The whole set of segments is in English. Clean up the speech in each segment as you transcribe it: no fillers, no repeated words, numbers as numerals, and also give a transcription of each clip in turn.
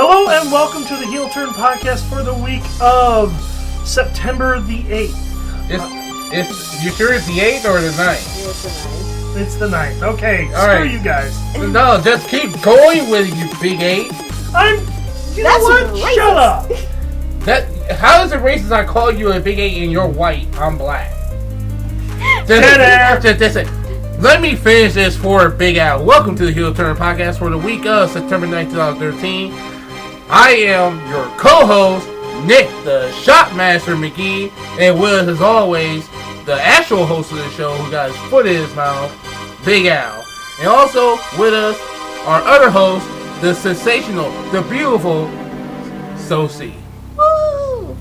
Hello and welcome to the Heel Turn Podcast for the week of September the 8th. You sure it's the 8th or the 9th? It's the 9th. It's the 9th. Okay, All screw right. you guys. No, just keep going with it, you big 8. You know what? Racist. Shut up. How is it racist I call you a big 8 and you're white? I'm black. Let me finish this for Big Al. Welcome to the Heel Turn Podcast for the week of September 9th, 2013. I am your co-host, Nick, the Shopmaster McGee, and with us, as always, the actual host of the show who got his foot in his mouth, Big Al. And also with us, our other host, the sensational, the beautiful Sosie. Woo!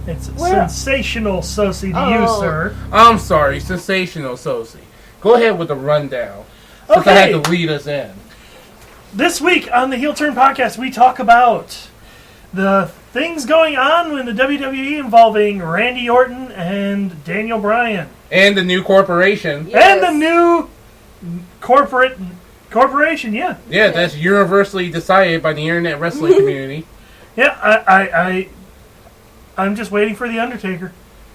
It's sensational, Sosie, to you, sir. I'm sorry, sensational Sosie. Go ahead with the rundown, since I had to lead us in. This week on the Heel Turn Podcast, we talk about the things going on in the WWE involving Randy Orton and Daniel Bryan. And the new corporation. Yes. And the new corporation, yeah. Yeah, that's universally decided by the internet wrestling community. Yeah, I'm just waiting for the Undertaker.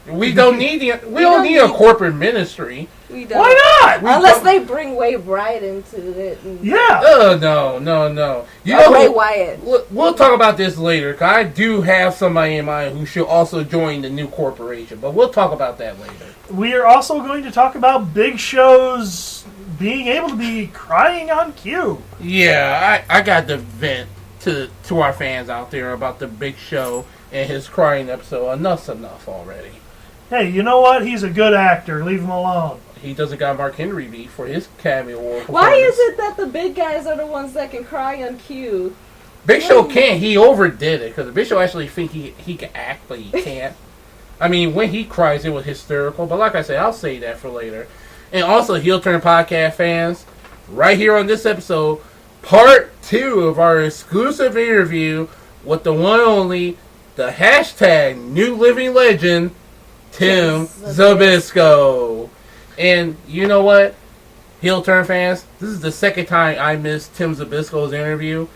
We don't need a corporate ministry. We don't. Why not? Unless they bring Wade Wyatt into it. Yeah. Oh, no. You know Ray who- Wyatt. We'll talk about this later, because I do have somebody in mind who should also join the new corporation, but we'll talk about that later. We are also going to talk about Big Show's being able to be crying on cue. Yeah, I got to vent to our fans out there about the Big Show and his crying episode. Enough's enough already. Hey, you know what? He's a good actor. Leave him alone. He doesn't got Mark Henry beat for his cameo award. Why is it that the big guys are the ones that can cry on cue? Big Show can't. He overdid it, because Big Show actually think he can act, but he can't. I mean, when he cries, it was hysterical. But like I said, I'll say that for later. And also, Heel Turn Podcast fans, right here on this episode, part 2 of our exclusive interview with the one and only, the hashtag New Living Legend, Tim Zbyszko. And you know what, Heel Turn fans, this is the second time I missed Tim Zbyszko's interview.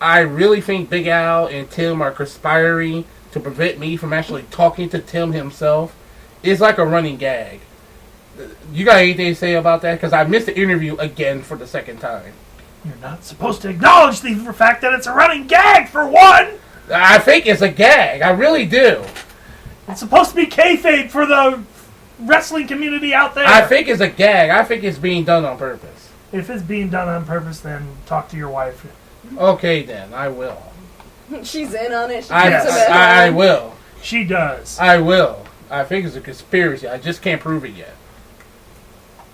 I really think Big Al and Tim are conspiring to prevent me from actually talking to Tim himself. It's like a running gag. You got anything to say about that? Because I missed the interview again for the second time. You're not supposed to acknowledge the fact that it's a running gag, for one! I think it's a gag. I really do. It's supposed to be kayfabe for the wrestling community out there. I think it's a gag. I think it's being done on purpose. If it's being done on purpose, then talk to your wife. Okay, then. I will. She's in on it. I will. She does. I will. I think it's a conspiracy. I just can't prove it yet.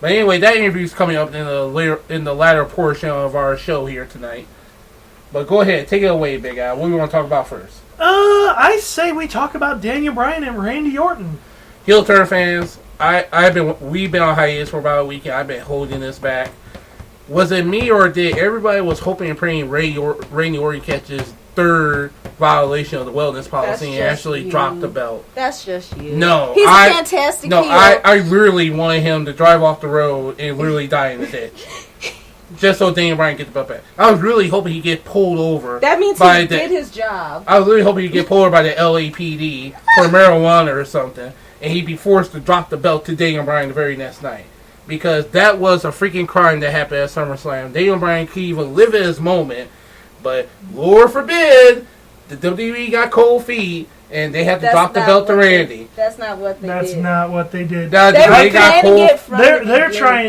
But anyway, that interview's coming up in the latter portion of our show here tonight. But go ahead, take it away, Big Al. What do you want to talk about first? I say we talk about Daniel Bryan and Randy Orton. Heel Turn fans, we've been on hiatus for about a week, and I've been holding this back. Was it me, or did everybody was hoping and praying Randy Orton catches third violation of the wellness policy and actually drop the belt? That's just you. No, he's a fantastic heel. I really wanted him to drive off the road and literally die in the ditch. Just so Daniel Bryan get the belt back. I was really hoping he'd get pulled over. That means he did his job. I was really hoping he'd get pulled over by the LAPD for marijuana or something, and he'd be forced to drop the belt to Daniel Bryan the very next night. Because that was a freaking crime that happened at SummerSlam. Daniel Bryan could even live in his moment, but Lord forbid, the WWE got cold feet, and they had to drop the belt to Randy. That's not what they did. That's not what they did.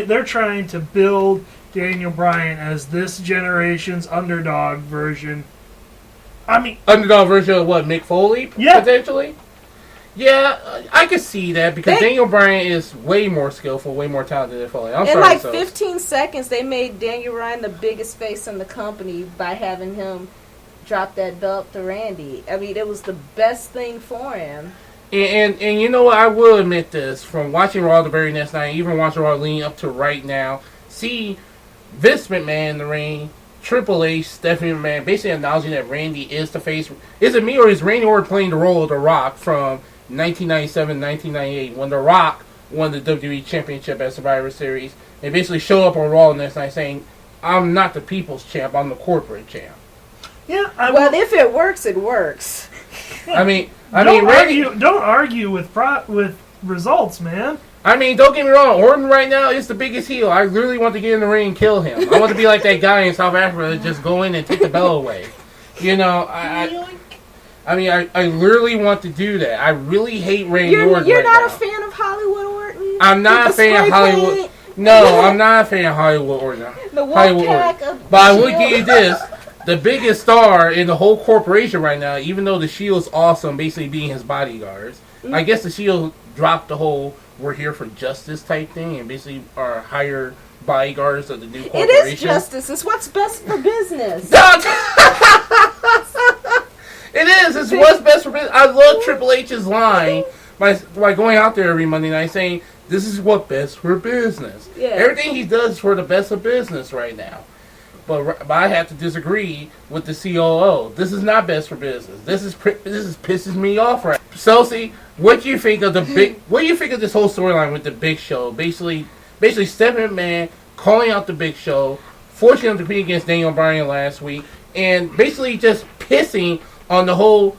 They're trying to build Daniel Bryan as this generation's underdog version. I mean, underdog version of what, Mick Foley? Yeah. Potentially? Yeah, I could see that, because Daniel Bryan is way more skillful, way more talented than Foley. In like 15 seconds, they made Daniel Bryan the biggest face in the company by having him drop that belt to Randy. I mean, it was the best thing for him. And you know what, I will admit this, from watching Raw the very next night, even watching Raw leading up to right now, see Vince McMahon in the ring, Triple H, Stephanie McMahon, basically acknowledging that Randy is the face. Is it me, or is Randy Orton playing the role of The Rock from 1997, 1998, when The Rock won the WWE Championship at Survivor Series, and basically showed up on Raw the next night saying, I'm not the people's champ, I'm the corporate champ. Yeah, Well, if it works, it works. Randy. Don't argue with results, man. I mean, don't get me wrong. Orton right now is the biggest heel. I really want to get in the ring and kill him. I want to be like that guy in South Africa that just go in and take the bell away. You know, I literally want to do that. I really hate Randy Orton. You're right not now. a fan of Hollywood Orton? I'm not a fan of Hollywood. Paint? No, I'm not a fan of Hollywood Orton. The Hollywood Wolfpack Orton. of But I will Shield. give you this. The biggest star in the whole corporation right now, even though the Shield's awesome, basically being his bodyguards, I guess the Shield dropped the whole "we're here for justice" type thing, and basically are higher bodyguards of the new corporation. It is justice. It's what's best for business. It is. It's what's best for business. I love Triple H's line by going out there every Monday night saying, "This is what's best for business." Yeah. Everything he does is for the best of business right now. But I have to disagree with the COO. This is not best for business. This is pisses me off right. Chelsea, what do you think of What do you think of this whole storyline with the Big Show? Basically, Stephanie McMahon calling out the Big Show, forcing him to compete against Daniel Bryan last week, and basically just pissing on the whole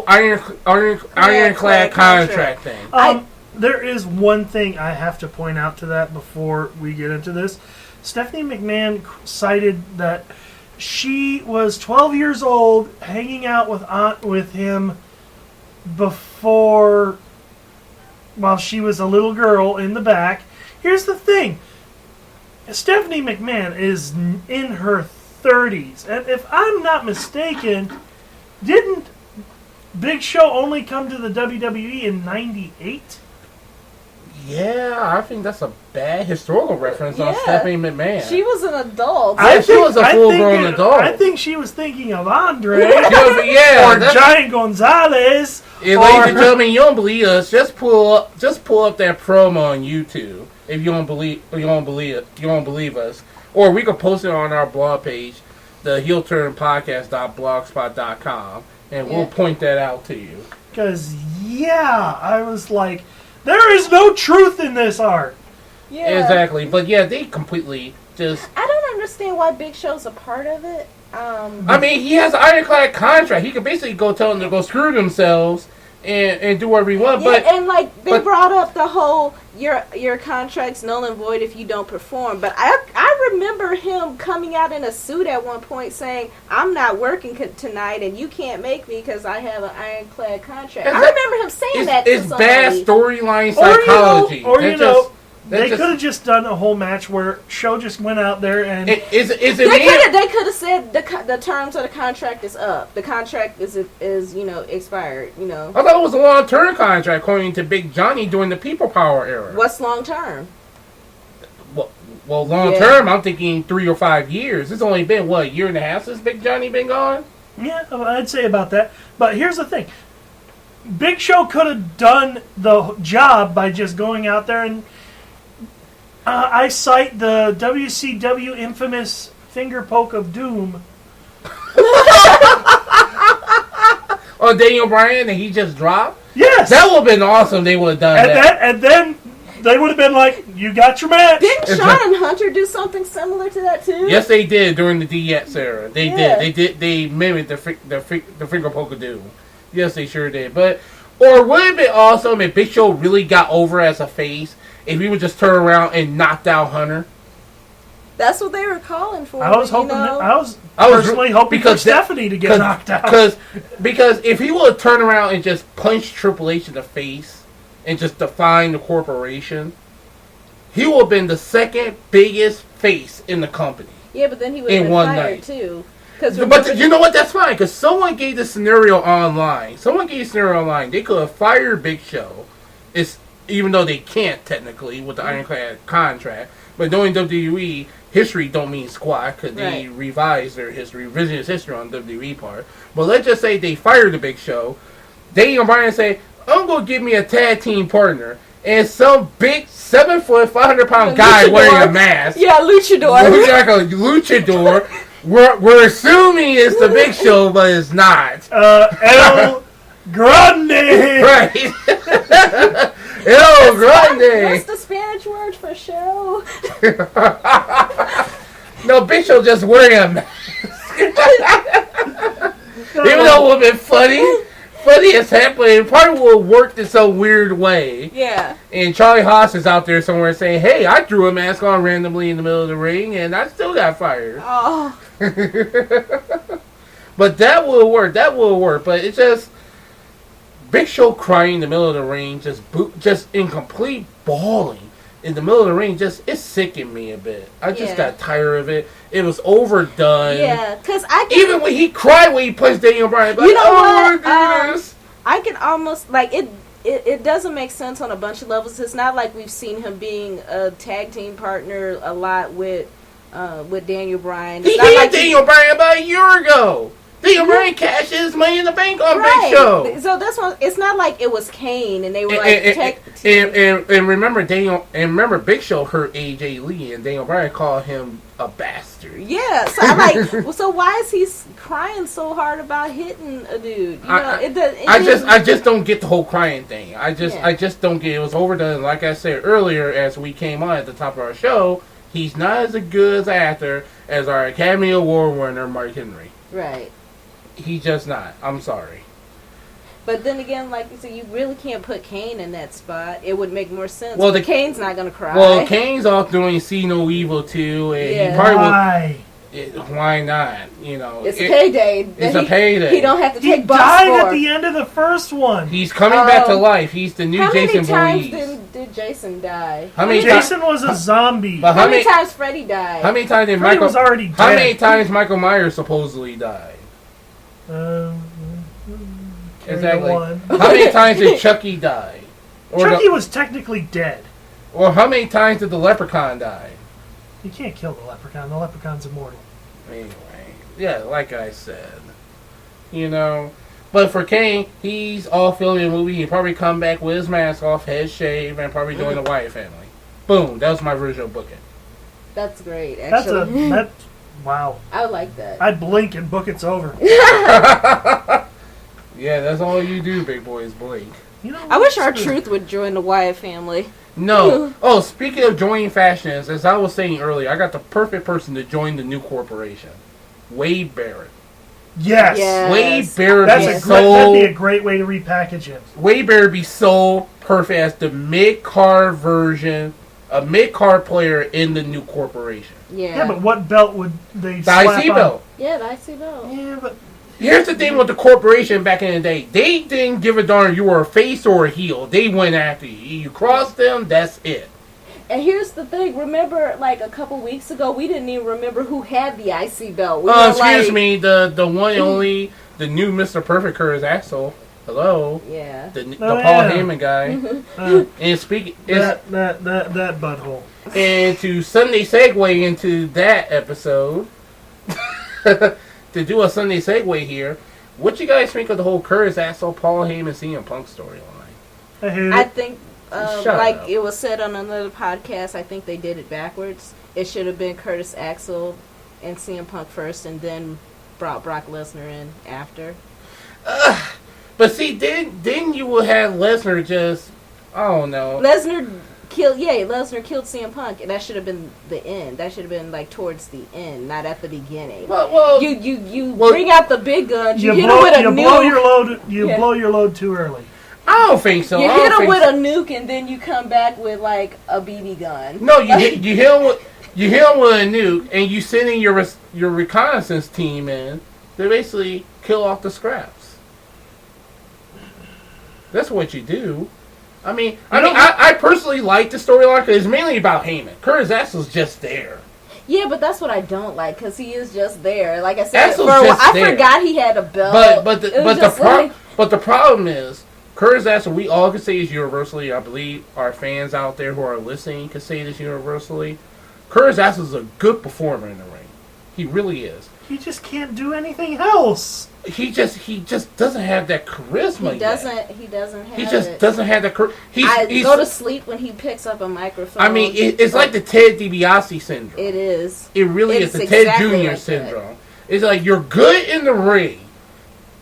ironclad contract thing. There is one thing I have to point out to that before we get into this. Stephanie McMahon cited that she was 12 years old, hanging out with him while she was a little girl in the back. Here's the thing. Stephanie McMahon is in her 30s. And if I'm not mistaken, didn't Big Show only come to the WWE in 98? Yeah, I think that's a bad historical reference on Stephanie McMahon. She was an adult. She was a full-grown adult. I think she was thinking of Andre or Giant Gonzalez. Ladies and gentlemen, you don't believe us? Just pull up that promo on YouTube. If you don't believe us, or we could post it on our blog page, the heelturnpodcast.blogspot.com, and we'll point that out to you. Because I was like, there is no truth in this art. Yeah. Exactly. But yeah, they completely just... I don't understand why Big Show's a part of it. I mean, he has an ironclad contract. He could basically go tell them to go screw themselves and do whatever he wants. Yeah, and like they brought up the whole your contract's null and void if you don't perform. But I remember him coming out in a suit at one point saying, "I'm not working tonight, and you can't make me because I have an ironclad contract." I remember him saying that. It's bad storyline psychology. They could have just done a whole match where Show just went out there and they could have said the terms of the contract is up. The contract is expired. I thought it was a long-term contract according to Big Johnny during the People Power era. What's long-term? Well, long-term, I'm thinking 3 or 5 years. It's only been a year and a half since Big Johnny been gone. Yeah, I'd say about that. But here's the thing: Big Show could have done the job by just going out there and. I cite the WCW infamous finger poke of doom. On Daniel Bryan, and he just dropped? Yes! That would have been awesome. They would have done that. And then they would have been like, you got your match. Didn't Shawn and Hunter do something similar to that too? Yes, they did during the DX era. They did. They mimicked the finger poke of doom. Yes, they sure did. Or would it have been awesome if Big Show really got over as a face? If he would just turn around and knock down Hunter, that's what they were calling for. I was hoping. I was personally hoping for Stephanie to get knocked out. Because if he would turn around and just punch Triple H in the face and just define the corporation, he would have been the second biggest face in the company. Yeah, but then he would have been fired too. But you know what? That's fine because someone gave the scenario online. They could have fired Big Show. Even though they can't technically with the ironclad contract, but knowing WWE history don't mean squat because they revised their history, revisionist history on WWE part. But let's just say they fired the Big Show. Daniel Bryan say, "I'm gonna give me a tag team partner," and some big 7-foot, 500-pound guy wearing a mask. Yeah, luchador. Looks like a luchador. We're assuming it's the Big Show, but it's not. El Grande. Right. El Grande! What's the Spanish word for show? No, Big Show just wearing a mask. thought Even though it would have been funny as heck, but it probably would have worked in some weird way. Yeah. And Charlie Haas is out there somewhere saying, hey, I threw a mask on randomly in the middle of the ring, and I still got fired. Oh. But that will work. But it's just Big Show crying in the middle of the ring, just in complete bawling in the middle of the ring. Just it sickened me a bit. I just got tired of it. It was overdone. Yeah, because even when he cried when he punched Daniel Bryan, like, you know what? I can almost like it. It doesn't make sense on a bunch of levels. It's not like we've seen him being a tag team partner a lot with Daniel Bryan. He hit Daniel Bryan about a year ago. Daniel Bryan cashed his money in the bank on Big Show. So this one, it's not like it was Kane and they were and remember Big Show hurt AJ Lee and Daniel Bryan called him a bastard. Yeah, so I'm like, so why is he crying so hard about hitting a dude? You know, I just don't get the whole crying thing. I just don't get it. It was overdone. Like I said earlier, as we came on at the top of our show, he's not as good as actor as our Academy Award winner Mark Henry. Right. He's just not. I'm sorry. But then again, like you said, you really can't put Kane in that spot. It would make more sense. Well, Kane's not going to cry. Well, Kane's off doing See No Evil too, and he probably why not? You know, it's a payday. It's a payday. He don't have to take He bucks died for. at the end of the first one. He's coming back to life. He's the new Jason Voorhees. How many times did Jason die? Jason was a zombie. But how many times Freddy died? How many times did Freddy was already dead. How many times Michael Myers supposedly died? Exactly. How many times did Chucky die? Chucky was technically dead. Or how many times did the Leprechaun die? You can't kill the Leprechaun. The Leprechaun's immortal. Anyway, yeah, like I said, you know. But for Kane, he's all filming a movie. He'd probably come back with his mask off, head shaved, and probably join the Wyatt family. Boom. That was my version of booking. That's great, actually. Wow. I like that. I'd blink and book it's over. Yeah, that's all you do, big boy, is blink. You know, I wish R-Truth would join the Wyatt family. No. Oh, speaking of joining fashions, as I was saying earlier, I got the perfect person to join the new corporation. Wade Barrett. Yes. Wade Barrett that'd be a great way to repackage him. Wade Barrett would be so perfect as the mid-card version, a mid-card player in the new corporation. Yeah, but what belt would they slap on? The IC belt. Yeah, the IC belt. Yeah, but... Here's the thing with the corporation back in the day. They didn't give a darn you were a face or a heel. They went after you. You crossed them, that's it. And here's the thing. Remember, like, a couple weeks ago, we didn't even remember who had the IC belt. Excuse me, the one and only, the new Mr. Perfect Curtis Axel. Hello. Yeah. The Paul Heyman guy. And speaking... That butthole. And to Sunday segue into that episode... To do a Sunday segue here, what you guys think of the whole Curtis Axel, Paul Heyman, CM Punk storyline? I think, like it was said on another podcast, I think they did it backwards. It should have been Curtis Axel and CM Punk first, and then brought Brock Lesnar in after. But see, then you would have Lesnar just, I don't know. Lesnar killed CM Punk, and that should have been the end. That should have been like towards the end, not at the beginning. Well, you bring out the big guns. You hit blow, him with a you nuke. Blow your load. Blow your load too early. I don't think so. You hit him with a nuke, and then you come back with like a BB gun. No, you hit him with a nuke, and you send in your reconnaissance team in to basically kill off the scraps. That's what you do. I personally like the storyline because it's mainly about Heyman. Curtis Axel's just there. Yeah, but that's what I don't like because he is just there. Like I said, I forgot he had a belt. But the problem is Curtis Axel. We all can say this universally. I believe our fans out there who are listening can say this universally. Curtis Axel is a good performer in the ring. He really is. He just can't do anything else. He just doesn't have that charisma. He doesn't have. He just doesn't have that charisma. I go to sleep when he picks up a microphone. I mean, it's like the Ted DiBiase syndrome. It is. It really is the Ted Jr. syndrome. It's like you're good in the ring.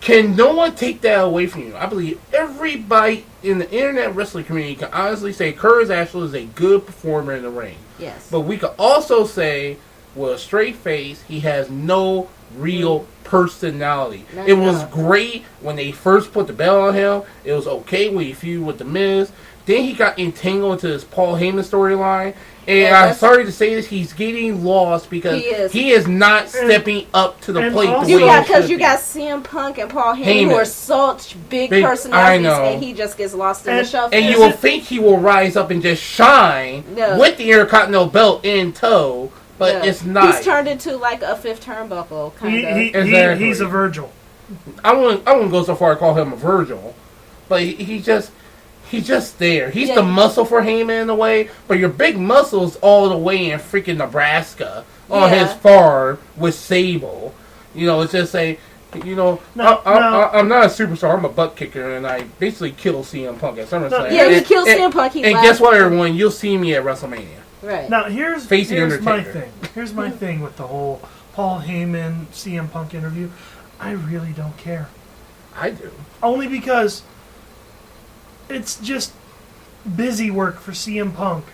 Can no one take that away from you? I believe everybody in the internet wrestling community can honestly say Curtis Axel is a good performer in the ring. Yes. But we could also say, with a straight face, he has no real personality. No, It was no. great when they first put the belt on him. It was okay when he feuded with The Miz. Then he got entangled into this Paul Heyman storyline. And Yeah, I'm that's- sorry to say this, he's getting lost because he is not stepping up to the and plate the also- way You he got should you be. got CM Punk and Paul Heyman who Heyman. are such big I personalities, know. and he just gets lost in the And- shuffle. And you will think he will rise up and just shine No. with the Intercontinental belt in tow, but Yeah. it's not. He's turned into like a fifth turnbuckle kind of. Exactly. He's a Virgil. I wouldn't go so far to call him a Virgil, but he's just there. He's the muscle for Heyman in a way, but your big muscle's all the way in freaking Nebraska on his farm with Sable. You know, it's just I'm not a superstar. I'm a butt kicker, and I basically kill CM Punk at SummerSlam. Yeah, you kill CM Punk. And guess what, everyone? You'll see me at WrestleMania. Right. Now here's Face the my Undertaker. thing. Here's my thing with the whole Paul Heyman CM Punk interview. I really don't care. I do. Only because it's just busy work for CM Punk.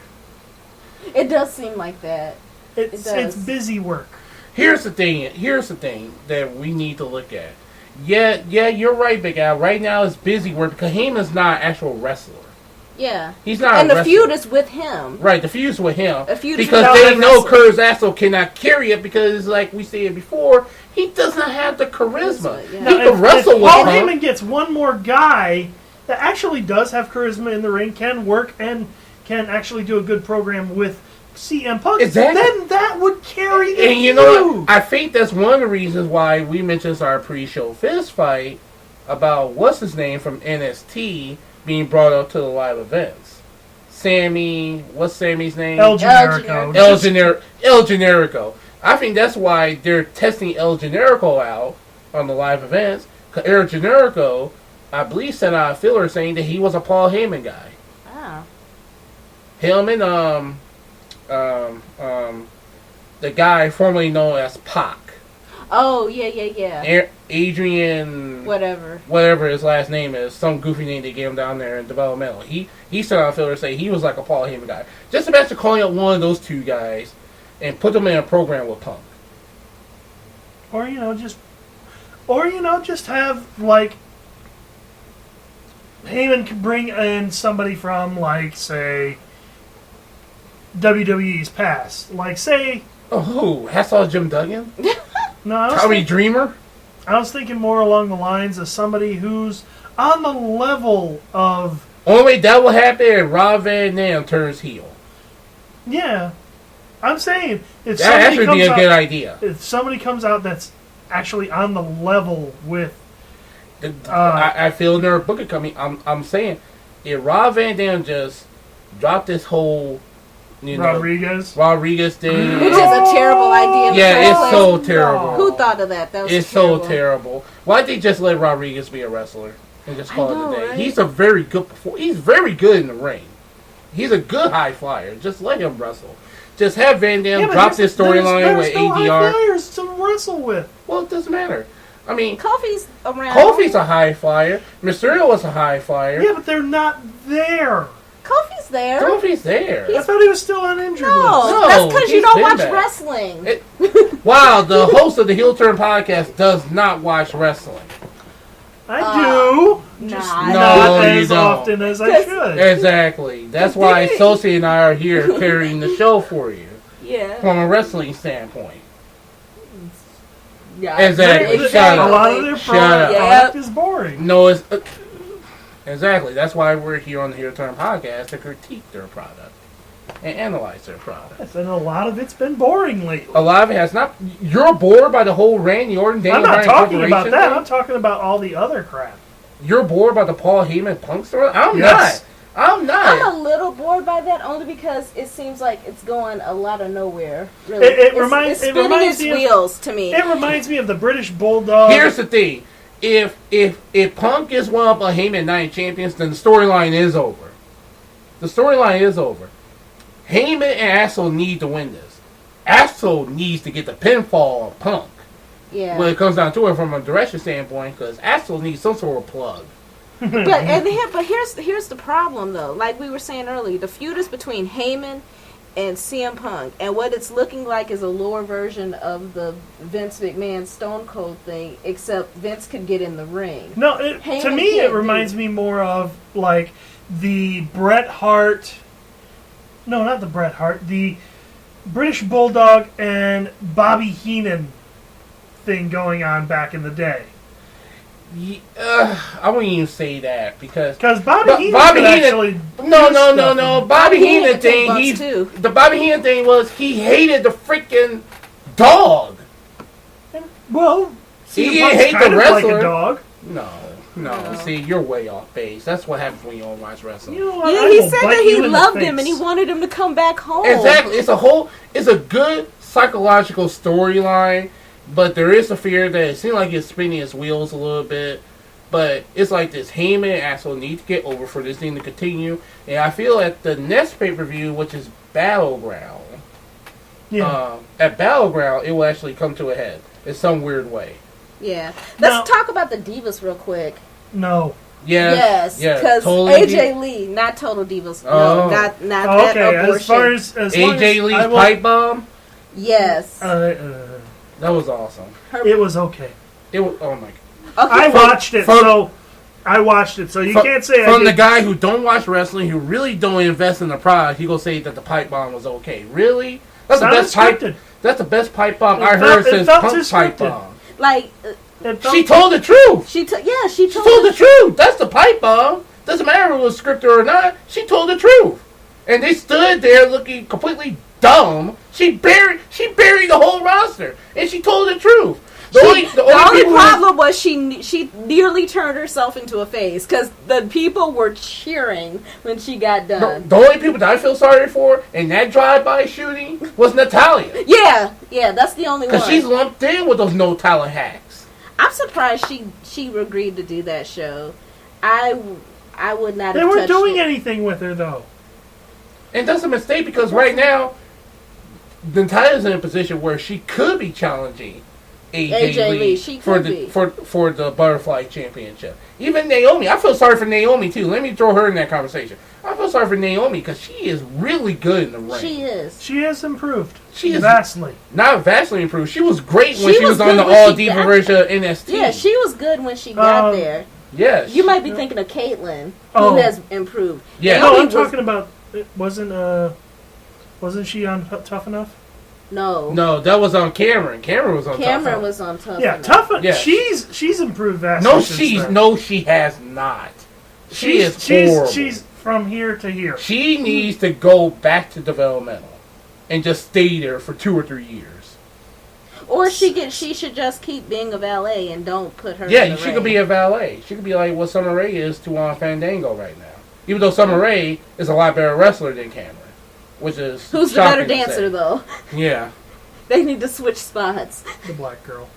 It does seem like that. It's does. busy work. Here's the thing that we need to look at. Yeah, you're right, Big Al. Right now it's busy work because Heyman's not an actual wrestler. Yeah. He's not And a the wrestler. feud is with him. Right, the feud's with him. The feud is because without they him know wrestling. Kurt Angle cannot carry it because, like we said before, he doesn't have the charisma. Yeah. He Now, can wrestle if with Paul Punk. Heyman gets one more guy that actually does have charisma in the ring, can work, and can actually do a good program with CM Punk, Exactly. then that would carry the And you know feud. what? I think that's one of the reasons why we mentioned our pre-show fist fight about what's his name from NXT being brought up to the live events. Sammy, what's Sammy's name? El Generico. El Generico. I think that's why they're testing El Generico out on the live events. Because El Generico, I believe, sent out a filler saying that he was a Paul Heyman guy. Wow. Him and the guy formerly known as Pac. Oh, yeah. Adrian, Whatever. his last name is, some goofy name they gave him down there in developmental. He sent out a filler to say he was like a Paul Heyman guy. Just imagine calling up one of those two guys and put them in a program with Punk. Or just have like Heyman could bring in somebody from like say WWE's past, like say. Oh, who? Hacksaw Jim Duggan? No, I was Tommy thinking, Dreamer? I was thinking more along the lines of somebody who's on the level of. Only way that will happen if Rob Van Dam turns heel. Yeah, I'm saying if That somebody actually comes be a out, good idea. if somebody comes out that's actually on the level with. I feel their book coming. I'm saying if Rob Van Dam just dropped this whole Rodriguez thing. Which is a terrible idea. in the Yeah, first it's place. so terrible. Who thought of that? That was It's terrible. so terrible. Why'd they just let Rodriguez be a wrestler and just call know, it a day? right? He's a very good He's very good in the ring. He's a good high flyer. Just let him wrestle. Just have Van Dam Yeah, but drop this storyline with there's no high ADR. flyers to wrestle with. Well, it doesn't matter. I mean, Kofi's around. Kofi's a high flyer. Mysterio was a high flyer. Yeah, but they're not there. Kofi's there. Kofi's there. I thought he was still on injured list. No, that's because you he's don't been watch back. wrestling. Wow, the host of the Heel Turn podcast does not watch wrestling. I do. Nah, Just I not don't. as No, you often as I should. Exactly. That's why Sosie and I are here carrying the show for you Yeah. from a wrestling standpoint. Yeah. Exactly. A Shut up. lot of their Shut up. product is boring. No, it's exactly. That's why we're here on the Heel Turn podcast to critique their product and analyze their product. Yes, and a lot of it's been boring lately. A lot of it has not. You're bored by the whole Randy Orton, Daniel I'm not Bryan talking about Corporation that. thing? I'm talking about all the other crap. You're bored by the Paul Heyman Punk story? I'm Yes. not. I'm not. I'm a little bored by that only because it seems like it's going a lot of nowhere. Really, It It's reminds spinning its me of, wheels to me. It reminds me of the British Bulldog. Here's the thing: if Punk is one of the Heyman Night champions, then the storyline is over. The storyline is over. Heyman and Axel need to win this. Axel needs to get the pinfall of Punk Yeah. when it comes down to it from a direction standpoint, because Axel needs some sort of plug. But here's the problem though. Like we were saying earlier, the feud is between Heyman and CM Punk, and what it's looking like is a lower version of the Vince McMahon Stone Cold thing, except Vince could get in the ring. No, to Heyman me it can't reminds me more of like the Bret Hart. No, not the Bret Hart. The British Bulldog and Bobby Heenan thing going on back in the day. I wouldn't even say that because Bobby Heenan actually no. Bobby Heenan thing. The Bobby Heenan thing was he hated the freaking dog. Well, he didn't hate kind the of wrestler. like a dog. No. See, you're way off base. That's what happens when you don't watch wrestling. You know what? Yeah, he said that he loved him and he wanted him to come back home. Exactly. It's a good psychological storyline, but there is a fear that it seems like it's spinning its wheels a little bit. But it's like this Heyman asshole need to get over for this thing to continue. And I feel at the next pay-per-view, which is Battleground, at Battleground, it will actually come to a head in some weird way. Yeah. Let's talk about the Divas real quick. No. Yes, because AJ Lee, not Total Divas. No, not that abortion. As AJ Lee's pipe bomb? Yes. That was awesome. It was okay. It was, oh my God. Okay. I watched it, so you can't say from the guy who don't watch wrestling, who really don't invest in the product, he gonna say that the pipe bomb was okay. Really? That's the best pipe. That's the best pipe bomb I heard since Punk's pipe bomb. Like she told the truth. She told the truth. That's the pipe bomb. Doesn't matter if it was scripted or not. She told the truth, and they stood there looking completely dumb. She buried the whole roster, and she told the truth. The only problem was she nearly turned herself into a face because the people were cheering when she got done. The only people that I feel sorry for in that drive-by shooting was Natalya. Yeah, that's the only one. Because she's lumped in with those no talent hacks. I'm surprised she agreed to do that show. I would not. They weren't doing anything with her though. And that's a mistake because right now Natalya's in a position where she could be challenging AJ Lee for the Butterfly Championship. Even Naomi, I feel sorry for Naomi too. Let me throw her in that conversation. I feel sorry for Naomi because she is really good in the ring. She is. She has improved. She is vastly. Not vastly improved. She was great when she was on the All Diva version of NXT. Yeah, she was good when she got there. Yes. You might be thinking of Caitlyn, who has improved. Yeah. No, I'm talking about. Wasn't she on Tough Enough? No, that was on Cameron. Cameron was on Tough Enough. Tough Enough. Yeah, she's improved vastly. She has not. She's horrible. She's from here to here. She needs to go back to developmental and just stay there for 2 or 3 years. Or she should just keep being a valet and don't put her. Yeah, she could be a valet. She could be like what Summer Rae is to Fandango right now. Even though Summer Rae is a lot better wrestler than Cameron. Who's the better dancer, though? Yeah. They need to switch spots. The black girl.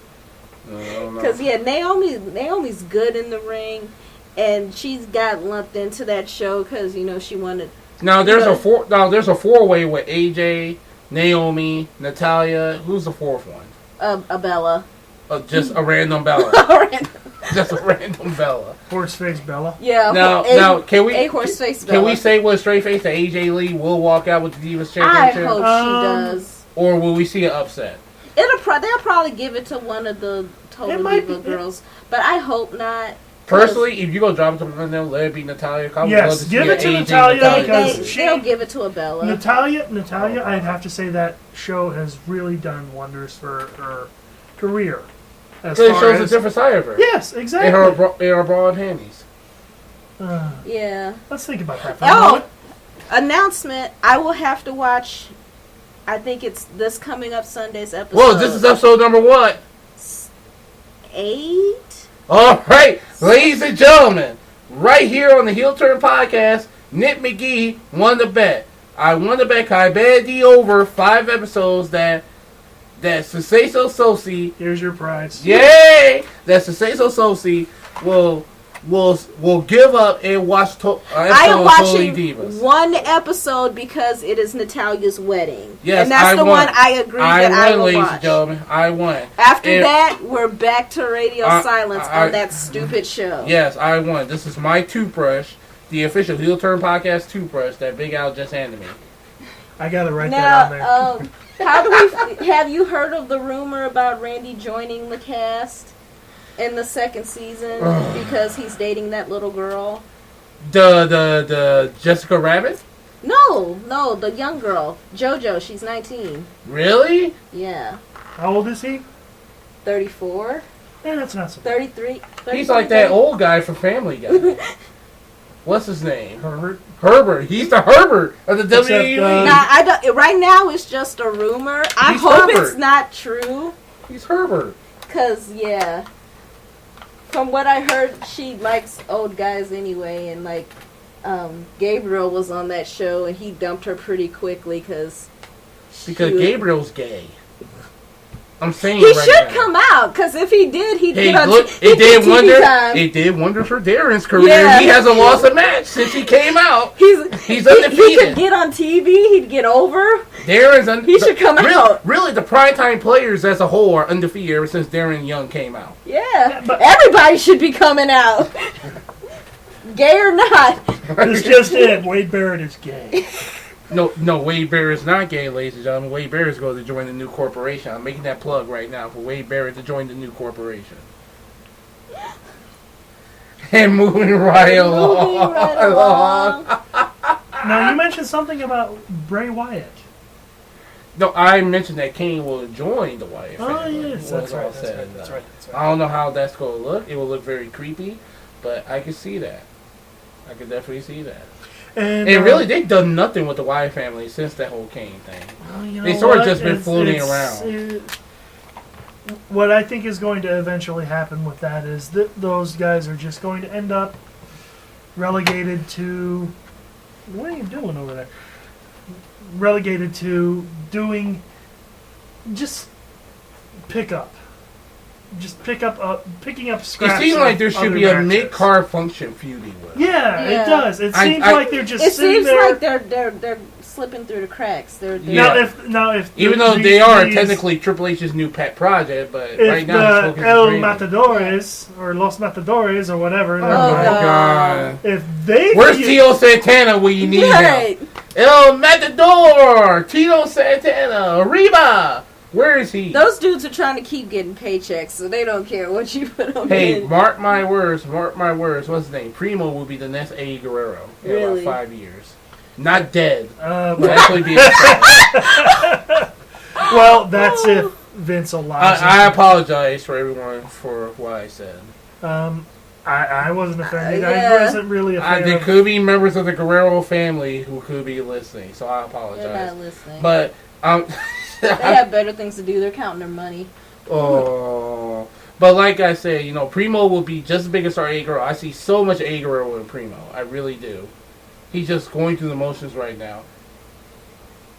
Because, Naomi's good in the ring, and she's got lumped into that show because, she wanted... Now, there's a four-way with AJ, Naomi, Natalya. Who's the fourth one? Bella. Just a random Bella. Just a random Bella. Horseface Bella. Yeah. Now, can we horseface Bella. Can we say with a straight face that AJ Lee will walk out with the Divas Championship? I hope she does. Or will we see an upset? They'll probably give it to one of the Total Diva girls, but I hope not. Personally, if you go drop it to them, let it be Natalya. Yes, give it to Natalya because they'll give it to a Bella. Natalya, I'd have to say that show has really done wonders for her career. It shows a different side of her. Yes, exactly. In her broad panties. Yeah. Let's think about that for a moment. Announcement. I will have to watch, I think it's this coming up Sunday's episode. Whoa, this is episode number what? 8? All right, ladies and gentlemen, right here on the Heel Turn Podcast, Nick McGee won the bet. I won the bet because I bet the over 5 episodes that Sensational Sosi. Here's your prize. Yay! That Sensational Sosi will give up and watch. I am watching one episode because it is Natalya's wedding. Yes, and that's one I agree that I will ladies watch. And gentlemen, I won. After that, we're back to radio silence on that stupid show. Yes, I won. This is my toothbrush, the official Heel Turn Podcast toothbrush that Big Al just handed me. I gotta write that on there. How do we? Have you heard of the rumor about Randy joining the cast in the second season because he's dating that little girl? The Jessica Rabbit? No, the young girl, JoJo. She's 19. Really? Yeah. How old is he? 34. Yeah, that's not so. 33. He's like that old guy from Family Guy. What's his name? Herbert. He's the Herbert of the WWE. Nah, I don't. Right now, it's just a rumor. I hope it's not true. He's Herbert. Cause yeah, from what I heard, she likes old guys anyway, and like, Gabriel was on that show, and he dumped her pretty quickly because Gabriel's gay. I'm saying he right should now. come out, because if he did, he'd get on it did wonder. time. It did wonder for Darren's career. Yeah. He hasn't lost a match since he came out. He's He undefeated. could get on TV. He'd get over. Darren's He should come out. Really, the primetime players as a whole are undefeated ever since Darren Young came out. Yeah, but everybody should be coming out, gay or not. It's just it. Wade Barrett is gay. No, Wade Barrett is not gay, ladies and gentlemen. Wade Barrett is going to join the new corporation. I'm making that plug right now for Wade Barrett to join the new corporation. And moving right along. Now, you mentioned something about Bray Wyatt. No, I mentioned that Kane will join the Wyatt family. Oh, yes, that's right. I don't know how that's going to look. It will look very creepy, but I can see that. I can definitely see that. And really, they've done nothing with the Wyatt family since that whole Kane thing. Well, they sort of just been floating around. What I think is going to eventually happen with that is that those guys are just going to end up relegated to... What are you doing over there? Relegated to doing just pickup. Just picking up scraps. It seems like there should be a matches. mid-card function feuding with. Yeah, it does. It seems like they're just It sitting seems there. like they're slipping through the cracks. They're Yeah. If even though they are technically Triple H's new pet project, but right now the El Matadores or Los Matadores or whatever. Oh my God! If they where's Tito Santana when you need him? El Matador, Tito Santana, Arriba. Where is he? Those dudes are trying to keep getting paychecks, so they don't care what you put on. Hey, mark my words. What's his name? Primo will be the next Eddie Guerrero in about 5 years. Not dead. Will actually be well, that's if Vince allows. I apologize for everyone for what I said. I wasn't offended. I wasn't really a fan. There could be members of the Guerrero family who could be listening, so I apologize. They're not listening. But they have better things to do. They're counting their money. Oh, but like I said, Primo will be just as big as our A Guerrero. I see so much A Guerrero in Primo. I really do. He's just going through the motions right now.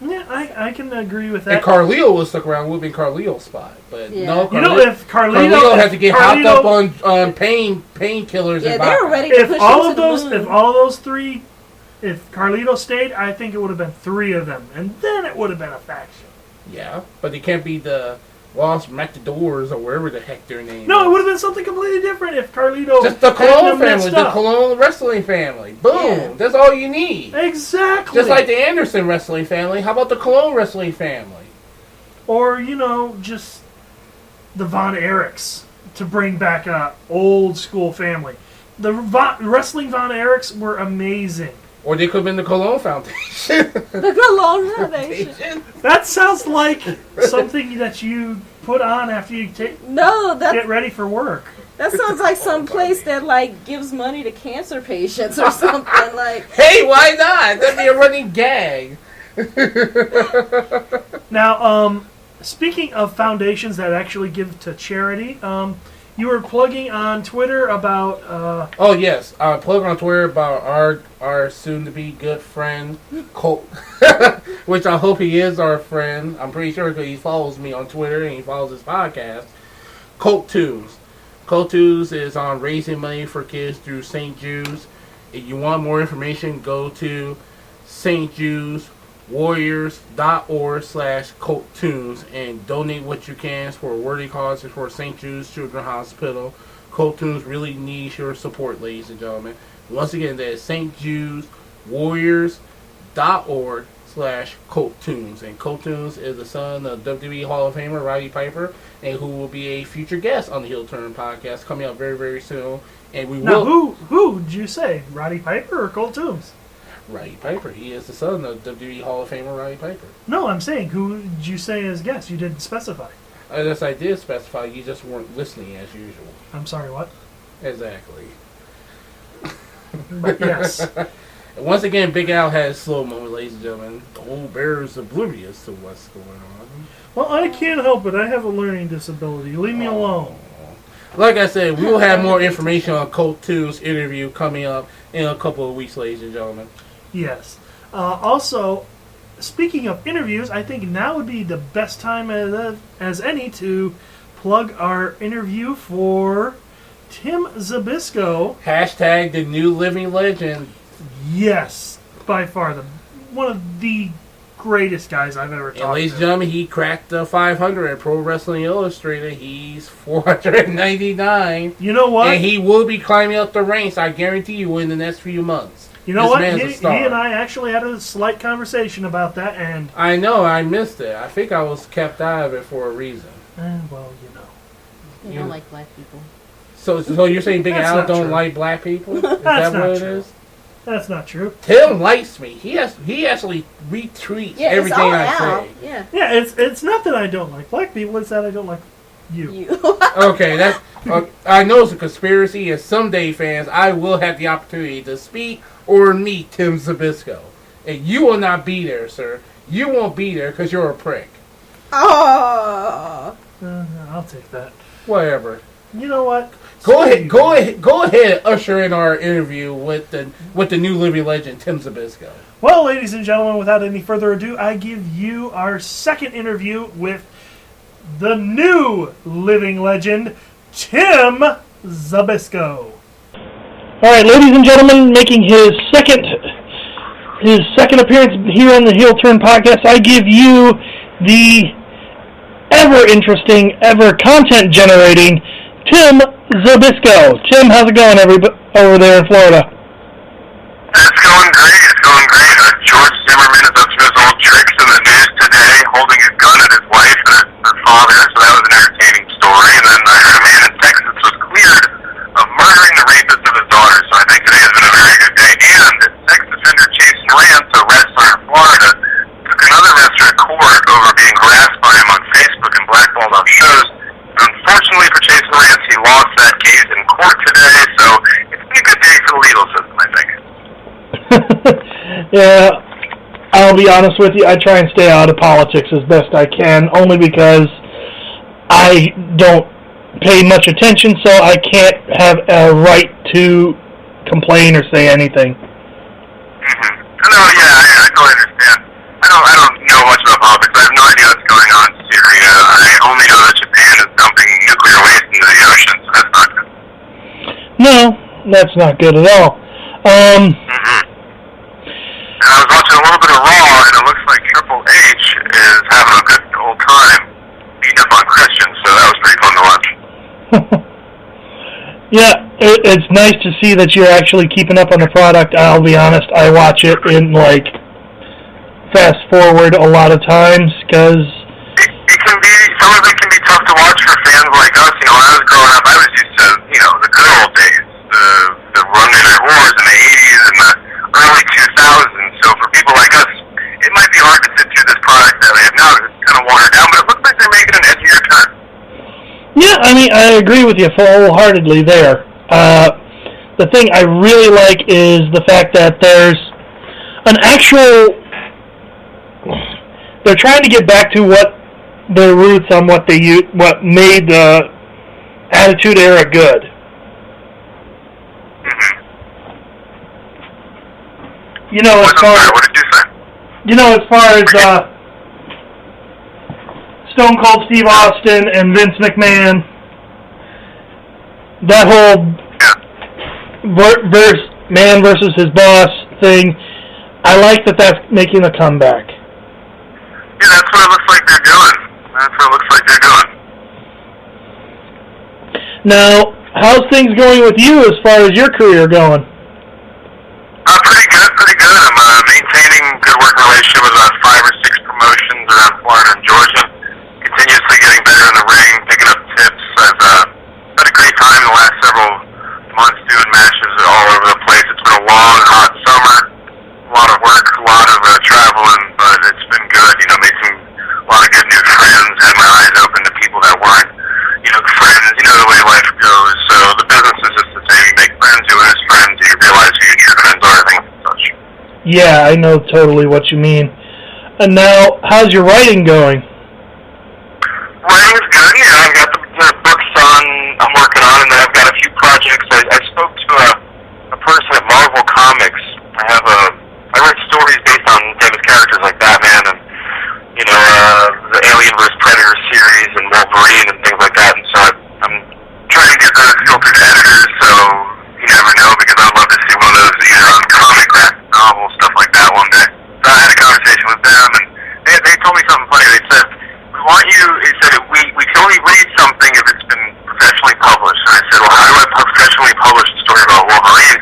Yeah, I can agree with that. And Carlito was stuck around, would have been Carlito's spot, but no. If Carlito had to get hopped up on painkillers. Yeah, and they were ready to push if all of those three, if Carlito stayed, I think it would have been 3 of them, and then it would have been a faction. Yeah, but they can't be the Los Matadors or wherever the heck their name. No, is. It would have been something completely different if Carlito. Just the Colon family, the Colon wrestling family. Boom, yeah. That's all you need. Exactly. Just like the Anderson wrestling family. How about the Colon wrestling family? Or just the Von Erichs to bring back a old school family. The wrestling Von Erichs were amazing. Or they could have been the Cologne Foundation. The Cologne Foundation. That sounds like something that you put on after you get ready for work. That sounds like some place that gives money to cancer patients or something like. Hey, why not? That'd be a running gag. Now, speaking of foundations that actually give to charity, you were plugging on Twitter about... oh, yes. I plug on Twitter about our soon-to-be good friend, Colt. Which I hope he is our friend. I'm pretty sure because he follows me on Twitter and he follows his podcast. Colt Tunes. Colt Tunes is on raising money for kids through St. Jude's. If you want more information, go to St. Jude's warriors.org/ColtTunes and donate what you can for worthy causes for St. Jude's Children's Hospital. Colt Tunes really needs your support, ladies and gentlemen. Once again, that is St. Jude's warriors.org Colt Tunes. And Colt Tunes is the son of WWE Hall of Famer Roddy Piper, and who will be a future guest on the Heel Turn podcast coming up very, very soon. And we now, will. who did you say? Roddy Piper or Colt Tunes? Roddy Piper. He is the son of WWE Hall of Famer Roddy Piper. No, I'm saying, who did you say as guest? You didn't specify. Yes, I did specify. You just weren't listening as usual. I'm sorry, what? Exactly. But yes. And once again, Big Al has slow moment, ladies and gentlemen. The old bear is oblivious to what's going on. Well, I can't help it. I have a learning disability. Leave me alone. Like I said, we will have more information on Colt 2's interview coming up in a couple of weeks, ladies and gentlemen. Yes. Also, speaking of interviews, I think now would be the best time as any to plug our interview for Tim Zbyszko. Hashtag the new living legend. Yes, by far one of the greatest guys I've ever talked to. And ladies and gentlemen, he cracked the 500 at Pro Wrestling Illustrated. He's 499. You know what? And he will be climbing up the ranks, I guarantee you, in the next few months. You know what? He and I actually had a slight conversation about that, and I know, I missed it. I think I was kept out of it for a reason. Well, you know. You don't like black people. So you're saying Big That's Al not don't true. like black people? Is That's that not what true. it is? That's not true. Tim likes me. He actually retweets everything I say. Yeah. Yeah, it's not that I don't like black people, it's that I don't like you. Okay, that's. I know it's a conspiracy, and someday, fans, I will have the opportunity to speak or meet Tim Zbyszko. And you will not be there, sir. You won't be there because you're a prick. Oh. I'll take that. Whatever. You know what? Go ahead, usher in our interview with the new living legend, Tim Zbyszko. Well, ladies and gentlemen, without any further ado, I give you our second interview with the new living legend, Tim Zbyszko. All right, ladies and gentlemen, making his second appearance here on the Heel Turn podcast, I give you the ever interesting, ever content generating Tim Zbyszko. Tim, how's it going, over there in Florida? It's going great. George Zimmerman is up to his old tricks in the news today, holding a gun at his wife and his father, so that was an entertaining story. And then I heard a man in Texas was cleared of murdering the rapist of his daughter, so I think today has been a very good day. And sex offender Jason Rance, a wrestler in Florida, took another wrestler to court over being harassed by him on Facebook and blackballed off shows. Unfortunately for Jason Rance, he lost that case in court today, so it's been a good day for the legal system, I think. Yeah, I'll be honest with you, I try and stay out of politics as best I can, only because I don't pay much attention, so I can't have a right to complain or say anything. Mm-hmm. No, yeah, I totally understand. I don't know much about politics. I have no idea what's going on in Syria. I only know that Japan is dumping nuclear waste into the ocean, so that's not good. No, that's not good at all. Mm-hmm. And I was watching a little bit of Raw, and it looks like Triple H is having a good old time beating up on Christians, so that was pretty fun to watch. Yeah, it's nice to see that you're actually keeping up on the product. I'll be honest, I watch it in, fast forward a lot of times, because It can be, some of it can be tough to watch for fans like us. You know, when I was growing up, I was used to, the good old days, the Monday Night Wars in the 80s and the early 2000s. So for people like us, it might be hard to sit through this product that we have now because it's kind of watered down, but it looks like they're making an edgier turn. yeah, I mean, I agree with you wholeheartedly there. The thing I really like is the fact that there's an actual... They're trying to get back to what their roots on what made the Attitude Era good. Mm-hmm. What did you say? As far as Stone Cold Steve Austin and Vince McMahon, that whole man versus his boss thing, I like that that's making a comeback. Yeah, that's what it looks like they're doing. Now, how's things going with you as far as your career going? Pretty good. I'm maintaining maintaining good working relationship with about 5 or 6 promotions around Florida and Georgia. Continuously getting better in the ring, picking up tips. I've had a great time in the last several months doing matches all over the place. It's been a long, hot summer. A lot of work, a lot of traveling, but it's been good. You know, made a lot of good new friends. Had my eyes open to people that weren't, friends. You know the way life goes. So the business is just the same. You make friends, you lose friends, you realize who your true friends are, things and such. Yeah, I know totally what you mean. And now, how's your writing going? Writing's good. I've got the books I'm working on, and then I've got a few projects. I spoke to a person at Marvel Comics. I write stories based on famous characters like Batman and, the Alien vs. Predator series and Wolverine and things like that. And so I'm trying to get those filtered to editors, so you never know, because I'd love to see one of those either on comic graphic novels, stuff like that one day. So I had a conversation with them, and they told me something funny. They said, we can only read something if it's been professionally published. And I said, well, how do I professionally publish a story about Wolverine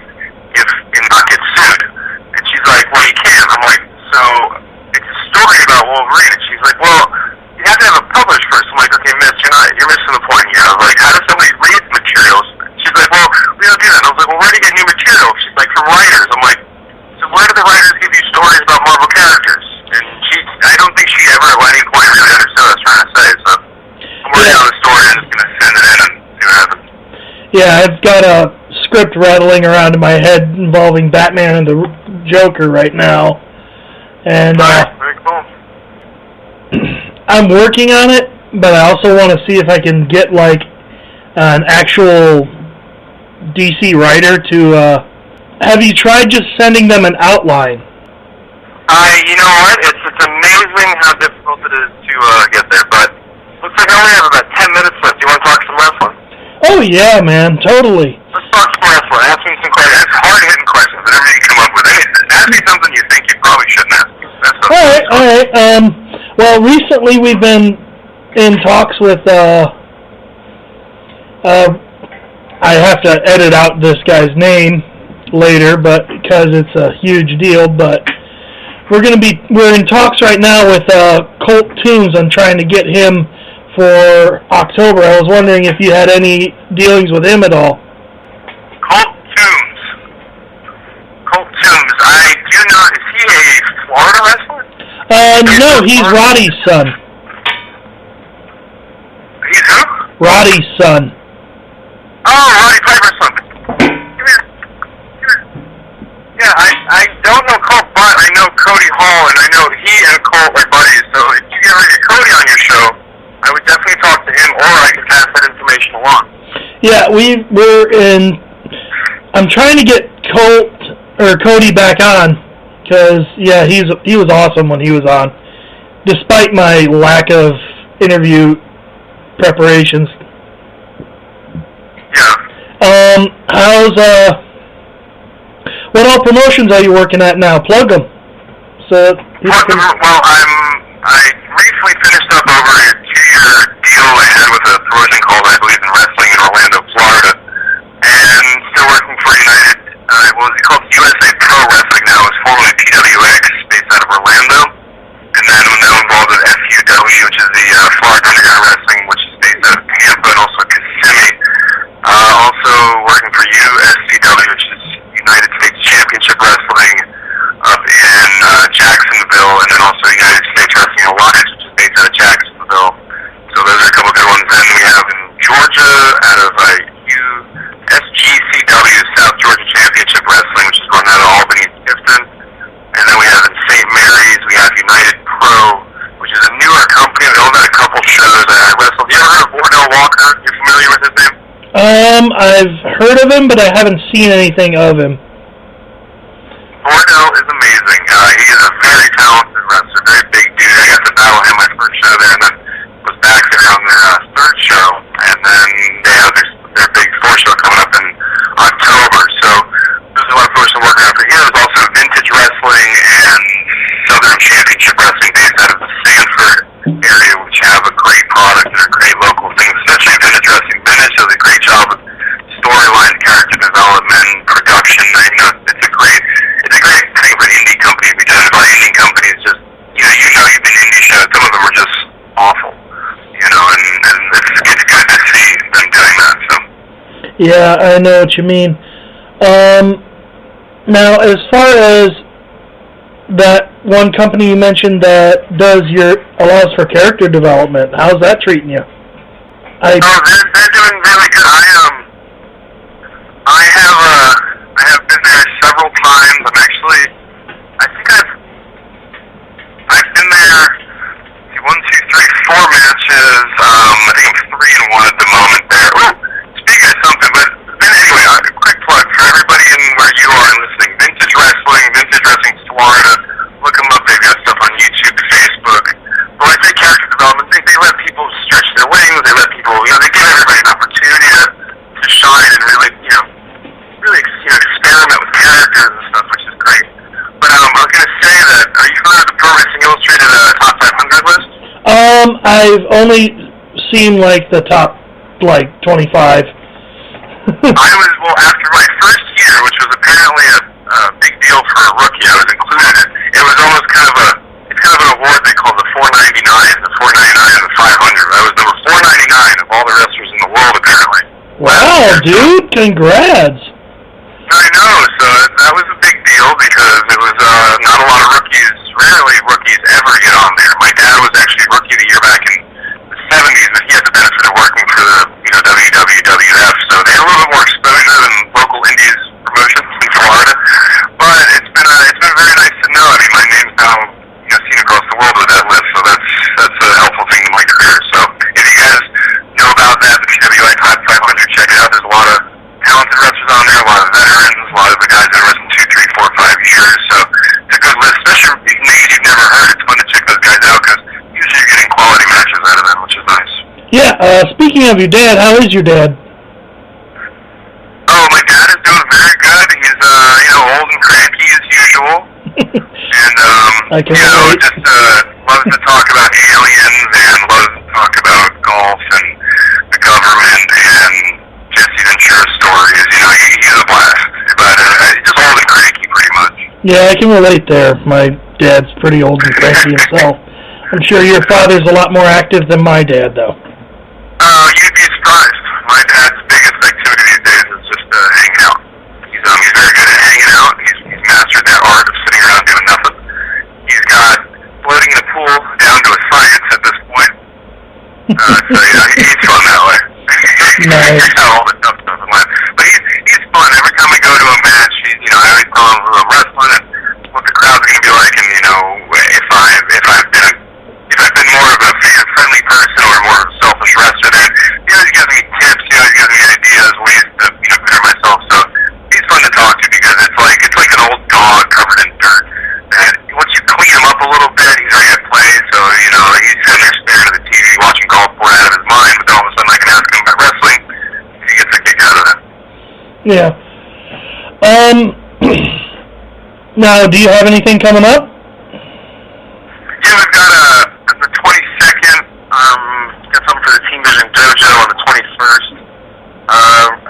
and not get sued? And she's like, well, you can. I'm like, so it's a story about Wolverine. And she's like, well, you have to have it published first. I'm like, okay, miss, you're missing the point here. I was like, how does somebody read materials? She's like, well, we don't do that. And I was like, well, where do you get new material? She's like, from writers. I'm like, so where do the writers give you stories about Marvel characters? And I don't think she ever at any point really understood what I was trying to say. So I'm working on the story and just going to send it in and see what happens. Yeah, I've got a script rattling around in my head involving Batman and the Joker right now. And very cool. I'm working on it, but I also want to see if I can get like an actual DC writer to have you tried just sending them an outline? You know what? It's amazing how difficult it is to get there, but looks like I only have about 10 minutes left. Do you want to talk some wrestling? Oh yeah, man, totally. Let's talk some wrestling. Ask me some questions. Ask hard-hitting questions, whatever you come up with. Ask me something you think you probably shouldn't ask me. All right. Well, recently we've been in talks with, I have to edit out this guy's name later, but because it's a huge deal, but we're in talks right now with Colt Toombs on trying to get him for October. I was wondering if you had any dealings with him at all. Colt Toombs. I do not. Is he a Florida wrestler? No, he's Roddy's son. He's who? Roddy's son. Oh, Roddy Piper's son. Come here. Yeah, I don't know Colt, but I know Cody Hall, and I know he and Colt are buddies, so if you ever get Cody on your show, I would definitely talk to him, or I could pass that information along. Yeah, I'm trying to get Cody back on, because, yeah, he was awesome when he was on, despite my lack of interview preparations. Yeah. What all promotions are you working at now? Plug them. So Well, I recently finished up over a 2-year deal I had with a promotion called I Believe in Wrestling in Orlando, Florida, and still working for United. It's called USA Pro Wrestling now. It's formerly PWX, based out of Orlando, and then I'm now involved with FUW, which is the Florida Underground Wrestling, which is based out of Tampa, and also Kissimmee. Also working for USCW, which is United States Championship Wrestling, up in Jacksonville, and then also United States Wrestling Alliance, which is based out of Jacksonville. So those are a couple good ones. Then we have in Georgia, out of SGCW, South Georgia Championship Wrestling, which is run out of Albany and Tifton. And then we have in St. Mary's, we have United Pro, which is a newer company. They only had a couple shows that I wrestled. You ever heard of Wardell Walker? You familiar with his name? I've heard of him, but I haven't seen anything of him. Wardell is amazing. He is a very talented wrestler, very big dude. I got to battle him my first show there, and then was back there on their third show, and then they have their big fourth show coming up in October. So this is one person working out for here. There's also Vintage Wrestling and Southern Championship Wrestling based out of the Sanford area, which have a great product and a great local thing, especially Vintage Wrestling. Vintage does a great job of storyline, character development, production. It's a great thing for an indie company to be doing Yeah, I know what you mean. Now, as far as that one company you mentioned that allows for character development, how's that treating you? They're doing really good. I have been there several times. I've been there 4 matches. I think I'm 3-1 at the moment there. Ooh, speaking of something, but then anyway, a quick plug for everybody in where you are listening. Vintage Wrestling Florida. Look them up. They've got stuff on YouTube, Facebook. But when I say character development, they let people stretch their wings. They let people, they give everybody an opportunity to shine and really experiment with characters and stuff, which is great. But I was going to say that, are you familiar with the Pro Wrestling Illustrated Top 500 list? I've only seen the top 25. After my first year, which was apparently a big deal for a rookie, I was included in it. It was almost kind of an award they call the 499, the 499 and the 500. I was number 499 of all the wrestlers in the world, apparently. Wow, dude, congrats. I know, so that was a big deal because it was not a lot of rookies, rarely rookies ever get on there. My dad was actually Rookie of the Year back in the 70s, but he had the benefit of working for the WWF, so they had a little bit more exposure than local indies promotions in Florida. But it's been very nice to know. I mean, my name's now seen across the world with that list, so that's a helpful thing to my career. So if you guys know about that, the PWI Top 500, check it out. There's a lot of talented wrestlers on there, a lot of veterans, a lot of the guys that are wrestling 2, 3, 4, 5 years. So it's a good list, especially names you've never heard. It's fun to check those guys out because usually you're getting quality matches out of them, which is nice. Yeah, speaking of your dad, how is your dad? Oh, my dad is doing very good. He's, old and cranky as usual. And, just loves to talk about aliens and loves to talk about golf and the government and Jesse Ventura stories. He's a blast. But just old and cranky, pretty much. Yeah, I can relate there. My dad's pretty old and cranky himself. I'm sure your father's a lot more active than my dad, though. You'd be surprised. My dad's biggest activity these days is just hanging out. He's very good at hanging out. He's mastered that art of sitting around doing nothing. He's got floating the pool down to a science at this point. He's fun that way. Nice. All the tough stuff in life. But he's fun. Every time we go to a match, I always tell him I'm wrestling and what the crowd's going to be like, and if I've been more of a fan-friendly person or more of a selfish wrestler, then he always gives me tips, he always gives me ideas, ways to better myself. So he's fun to talk to because it's like an old dog covered in dirt. And once you clean him up a little bit, he's ready to play. So he's sitting there staring at the TV, watching golf bored out of his mind. But then all of a sudden, I can ask him about wrestling. He gets a kick out of it. Yeah. Now, do you have anything coming up? Yeah, we've got the 22nd, got something for the Team Vision Dojo on the 21st.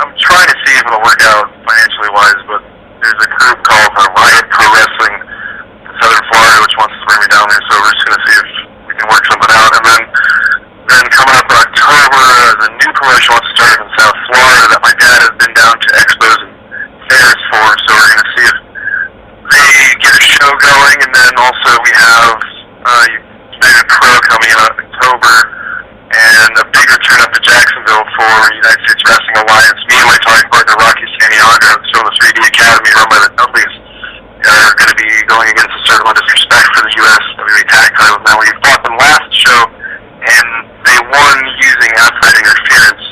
I'm trying to see if it'll work out financially wise, but there's a group called Riot Pro Wrestling in Southern Florida which wants to bring me down there, so we're just going to see if we can work something out. And then coming up in October, the new promotion wants to start in South Florida that my dad has been down to expos and fairs for, so we're going to see if they get a show going. And then also we have United Pro coming in October, and a big return up to Jacksonville for United States Wrestling Alliance. Me and my talking partner Rocky Santiago, still in the 3D Academy run by the Dudleys, are going to be going against a certain amount of disrespect for the U.S. WWE tag titles. Now, we fought them last show, and they won using outside interference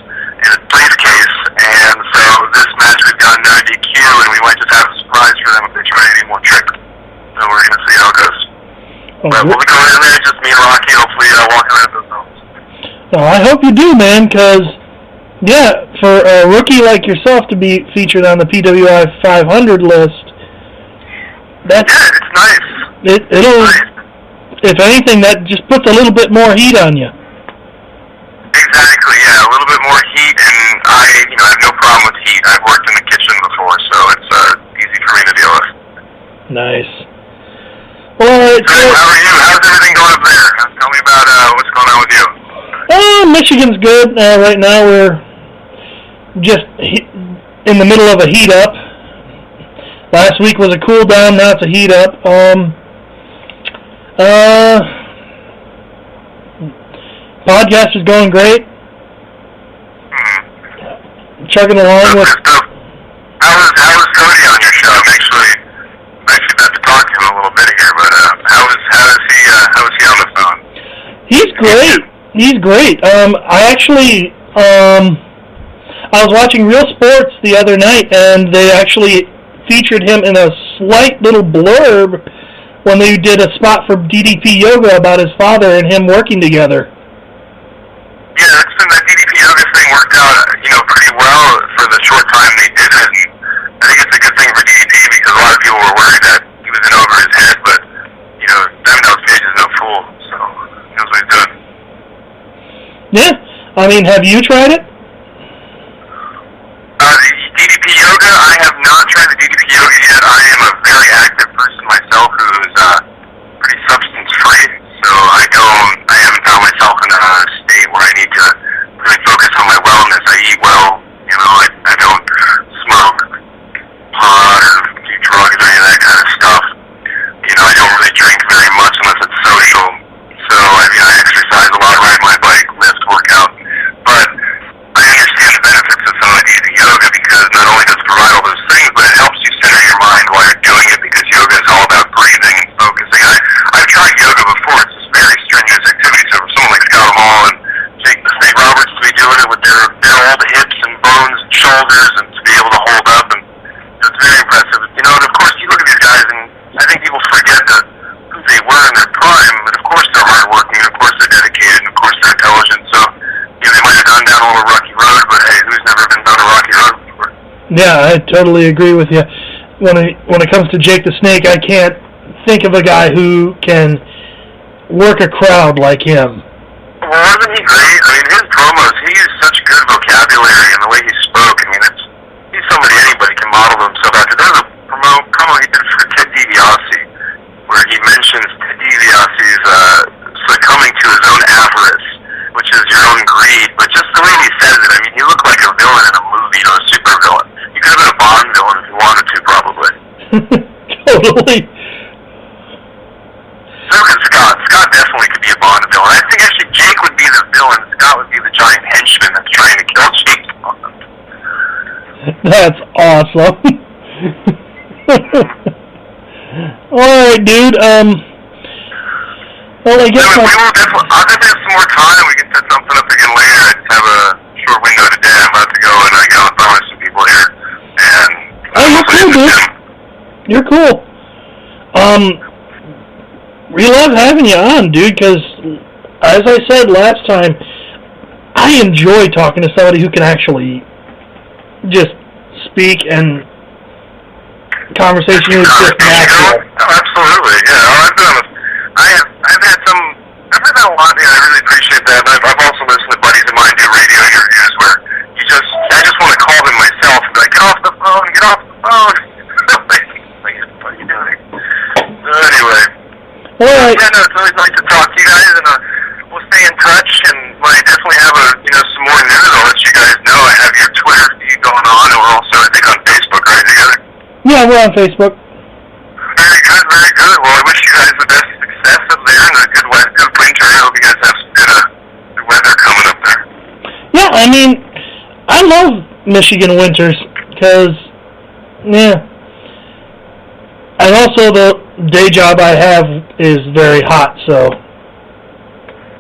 in a briefcase, and so this match we've got no DQ, and we might just have a surprise for them if they try any more tricks. So we're going to see how it goes. But we'll be going in there, just me and Rocky, hopefully walking around those zones. Well, I hope you do, man, because, yeah, for a rookie like yourself to be featured on the PWI 500 list, it's nice. It'll, nice. If anything, that just puts a little bit more heat on you. Exactly, yeah, a little bit more heat, and I have no problem with heat. I've worked in the kitchen before, so it's easy for me to deal with. Nice. Well, so how are you? How's everything going up there? Tell me about what's going on with you. Michigan's good. Right now we're just in the middle of a heat up. Last week was a cool down, now it's a heat up. Podcast is going great. Chugging along with. How was Cody on your show? I'm actually about to talk to him a little bit here, but how is he on the phone? He's great. He's great. I was watching Real Sports the other night, and they actually featured him in a slight little blurb when they did a spot for DDP Yoga about his father and him working together. Yeah, that DDP Yoga thing worked out, pretty well for the short time they did it. And I think it's a good thing for DDP because a lot of people were worried that he was in over his head, but Diamondhouse Page is no fool, so he knows what he's doing. Yeah, I mean, have you tried it? The DDP Yoga, I have not tried the DDP Yoga yet. I am a very active person myself who's pretty substance free, so I haven't found myself in a state where I need to really focus on my wellness. I eat well, I don't smoke pot or do drugs or any of that kind of stuff. I don't really drink very much unless it's social. So, I exercise a lot, ride my bike, lift, work out. But I understand the benefits of some of the yoga because not only does it provide all those things, but it helps you center your mind while you're doing it because yoga is all about breathing and focusing. I've tried yoga before. It's a very strenuous activity. So for someone like Scott Hall and Jake the Snake Roberts to be doing it with their old hips and bones and shoulders and to be able to hold up, and it's very impressive. And of course you look at these guys and I think people forget who they were in their prime, but of course they're hardworking, and of course they're dedicated, and of course they're intelligent. So they might have gone down a little rocky road, but hey, who's never been down a rocky road before? Yeah, I totally agree with you. When it comes to Jake the Snake, I can't think of a guy who can work a crowd like him. Well, wasn't he great? His promos, he used such good vocabulary and the way he spoke. He's somebody anybody can model himself after. There's a promo he did for Ted DiBiase where he mentions Ted DiBiase's succumbing to his own avarice, which is your own greed. But just the way he says it, he looked like a villain in a movie, a super villain. He could have been a Bond villain if he wanted to, probably. Totally. So could Scott. Scott definitely could be a Bond villain. I think actually Jake would be the villain. Scott would be the giant henchman that's trying to kill Jake Bond. That's awesome. Alright, dude. Well, I guess I'll definitely have some more time. We can set something up again later. I just have a short window today. I'm about to go and I got on the phone with some people here. And you're cool, dude. You're cool. We love having you on, dude, because as I said last time, I enjoy talking to somebody who can actually just speak and conversation is just natural. Oh, absolutely, yeah. I've had that a lot, and I really appreciate that. And I've also listened to buddies of mine do radio interviews where I just want to call them myself and be like, get off the phone. What are you doing? So anyway. All right. Yeah, no, it's always nice to talk to you guys, and we'll stay in touch. And when I definitely have some more news, I'll let you guys know. I have your Twitter feed going on, and we're also, I think, on Facebook, right, together? Yeah, we're on Facebook. Very good, very good. Well, I wish you guys the best success up there and a good winter. I hope you guys have some good weather coming up there. Yeah, I love Michigan winters because, and also the day job I have is very hot, so.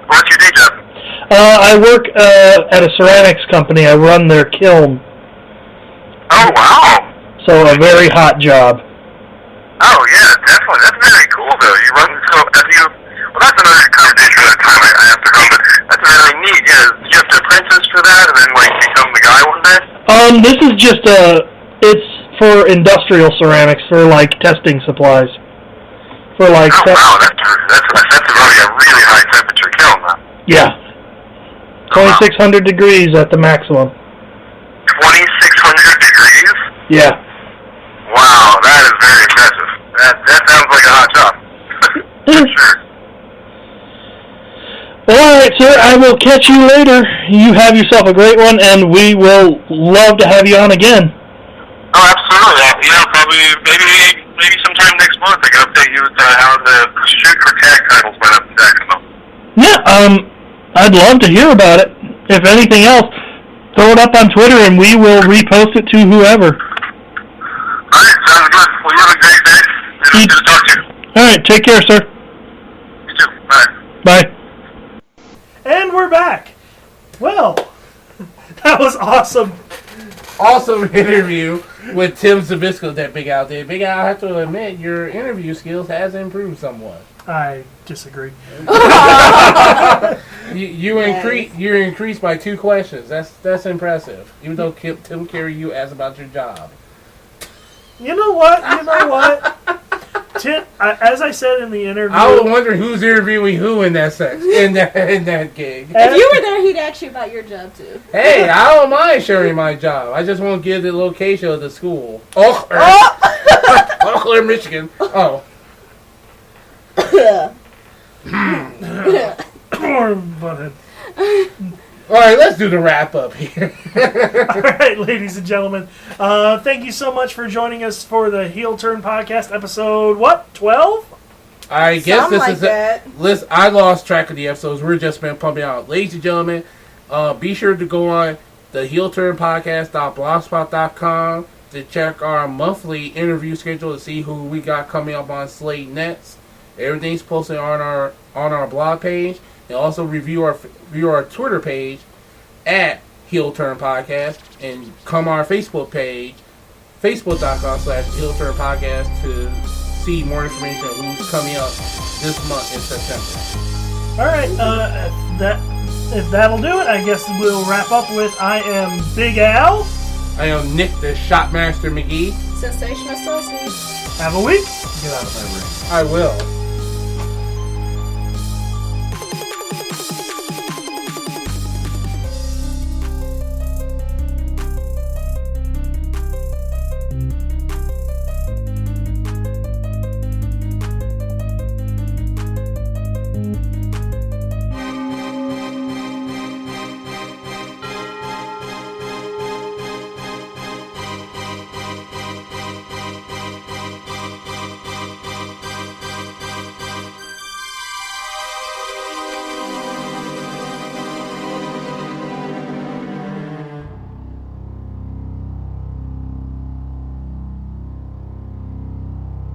What's your day job? I work at a ceramics company. I run their kiln. Oh, wow. So a very hot job. Oh, yeah, definitely. That's very cool, though. Well, that's another conversation at a time I have to run, but that's really neat. Yeah, you have to apprentice for that and then, become the guy one day? This is just it's for industrial ceramics, for, testing supplies. For, oh, wow, that's really a really high temperature kiln, though. Yeah. 2,600 degrees at the maximum. 2,600 degrees? Yeah. Wow, that is very impressive. That sounds like a hot job. For sure. Well, all right, sir. I will catch you later. You have yourself a great one, and we will love to have you on again. Oh, absolutely. Yeah, probably maybe sometime next month I can update you with how the shoot for tag titles went up in Jacksonville. Yeah, I'd love to hear about it. If anything else, throw it up on Twitter, and we will repost it to whoever. All right, sounds good. Well, you have a great day. And good to talk to you. All right, take care, sir. You too. Bye. Bye. And we're back. Well, that was awesome. Awesome interview with Tim Zbyszko that Big Al did. Big Al, I have to admit, your interview skills has improved somewhat. I disagree. You increased by 2 questions. That's impressive. Even though Tim Carey, you asked about your job. You know what? Tim, as I said in the interview, I was wondering who's interviewing who in that in that gig. If you were there, he'd ask you about your job too. Hey, I don't mind sharing my job. I just won't give the location of the school. Eau Claire, Michigan. Oh. butthead. All right, let's do the wrap up here. All right, ladies and gentlemen, thank you so much for joining us for the Heel Turn Podcast, episode 12? I guess Something this like is that. Listen, I lost track of the episodes. We're just been pumping out. Ladies and gentlemen, be sure to go on the heelturnpodcast.blogspot.com to check our monthly interview schedule to see who we got coming up on Slate Nets. Everything's posted on our blog page. And also review our Twitter page at Heel Turn Podcast, and come our Facebook page, facebook.com/Heel Turn Podcast, to see more information on who's coming up this month in September. All right, if that'll do it, I guess we'll wrap up with I am Big Al. I am Nick the Shotmaster McGee. Sensational Saucy. Have a week. Get out of my ring. I will.